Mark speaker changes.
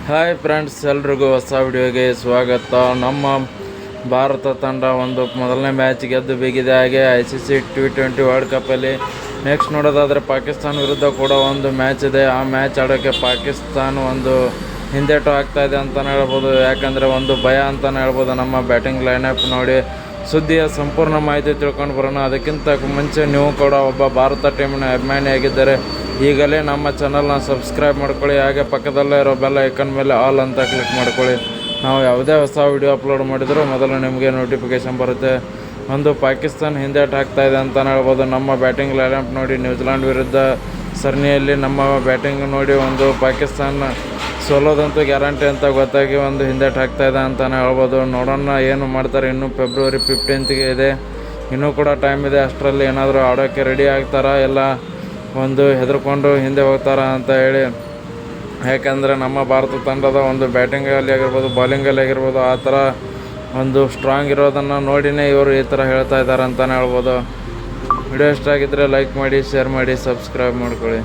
Speaker 1: Hi friends, ಎಲ್ರಿಗೂ ಹೊಸ ವಿಡಿಯೋಗೆ ಸ್ವಾಗತ. ನಮ್ಮ ಭಾರತ ತಂಡ ಒಂದು ಮೊದಲನೇ ಮ್ಯಾಚ್ ಗೆದ್ದು ಬಿಗಿದೆ. ಹಾಗೆ ICC T20 ವರ್ಲ್ಡ್ ಕಪ್ಪಲ್ಲಿ ನೆಕ್ಸ್ಟ್ ನೋಡೋದಾದರೆ ಪಾಕಿಸ್ತಾನ ವಿರುದ್ಧ ಕೂಡ ಒಂದು ಮ್ಯಾಚ್ ಇದೆ. ಆ ಮ್ಯಾಚ್ ಆಡೋಕ್ಕೆ ಪಾಕಿಸ್ತಾನ ಒಂದು ಹಿಂದೇಟು ಆಗ್ತಾಯಿದೆ ಅಂತಲೇ ಹೇಳ್ಬೋದು. ಯಾಕಂದರೆ ಒಂದು ಭಯ ಅಂತಲೇ ಹೇಳ್ಬೋದು. ನಮ್ಮ ಬ್ಯಾಟಿಂಗ್ ಲೈನಪ್ ನೋಡಿ ಸುದ್ದಿಯ ಸಂಪೂರ್ಣ ಮಾಹಿತಿ ತಿಳ್ಕೊಂಡು ಬರೋಣ. ಅದಕ್ಕಿಂತ ಮುಂಚೆ ನೀವು ಕೂಡ ಒಬ್ಬ ಭಾರತ ಟೀಮಿನ ಅಭಿಮಾನಿಯಾಗಿದ್ದರೆ ಈಗಲೇ ನಮ್ಮ ಚಾನಲ್ನ ಸಬ್ಸ್ಕ್ರೈಬ್ ಮಾಡ್ಕೊಳ್ಳಿ. ಹಾಗೆ ಪಕ್ಕದಲ್ಲೇ ಇರೋ ಬೆಲ್ ಐಕನ್ ಮೇಲೆ ಆಲ್ ಅಂತ ಕ್ಲಿಕ್ ಮಾಡ್ಕೊಳ್ಳಿ. ನಾವು ಯಾವುದೇ ಹೊಸ ವಿಡಿಯೋ ಅಪ್ಲೋಡ್ ಮಾಡಿದರೂ ಮೊದಲು ನಿಮಗೆ ನೋಟಿಫಿಕೇಷನ್ ಬರುತ್ತೆ. ಒಂದು ಪಾಕಿಸ್ತಾನ ಹಿಂದೇಟು ಹಾಕ್ತಾಯಿದೆ ಅಂತಲೇ ಹೇಳ್ಬೋದು. ನಮ್ಮ ಬ್ಯಾಟಿಂಗ್ ಲೈನಪ್ ನೋಡಿ ನ್ಯೂಜಿಲೆಂಡ್ ವಿರುದ್ಧ ಸರಣಿಯಲ್ಲಿ ನಮ್ಮ ಬ್ಯಾಟಿಂಗ್ ನೋಡಿ ಒಂದು ಪಾಕಿಸ್ತಾನ ಸೋಲೋದಂತೂ ಗ್ಯಾರಂಟಿ ಅಂತ ಗೊತ್ತಾಗಿ ಒಂದು ಹಿಂದೇಟು ಹಾಕ್ತಾಯಿದೆ ಅಂತಲೇ ಹೇಳ್ಬೋದು. ನೋಡೋಣ ಏನು ಮಾಡ್ತಾರೆ. ಇನ್ನೂ February 15ಗೆ ಇದೆ, ಇನ್ನೂ ಕೂಡ ಟೈಮ್ ಇದೆ. ಅಷ್ಟರಲ್ಲಿ ಏನಾದರೂ ಆಡೋಕ್ಕೆ ರೆಡಿ ಆಗ್ತಾರಾ ಇಲ್ಲ ಒಂದು ಹೆದರ್ಕೊಂಡು ಹಿಂದೆ ಹೋಗ್ತಾರಾ ಅಂತ ಹೇಳಿ. ಯಾಕೆಂದರೆ ನಮ್ಮ ಭಾರತ ತಂಡದ ಒಂದು ಬ್ಯಾಟಿಂಗಲ್ಲಿ ಆಗಿರ್ಬೋದು, ಬಾಲಿಂಗಲ್ಲಿ ಆಗಿರ್ಬೋದು ಆ ಥರ ಒಂದು ಸ್ಟ್ರಾಂಗ್ ಇರೋದನ್ನು ನೋಡಿನೇ ಇವರು ಈ ಥರ ಹೇಳ್ತಾ ಇದ್ದಾರೆ ಅಂತಲೇ ಹೇಳ್ಬೋದು. ವಿಡಿಯೋ ಇಷ್ಟ ಆಗಿದ್ದರೆ ಲೈಕ್ ಮಾಡಿ, ಶೇರ್ ಮಾಡಿ, ಸಬ್ಸ್ಕ್ರೈಬ್ ಮಾಡ್ಕೊಳ್ಳಿ.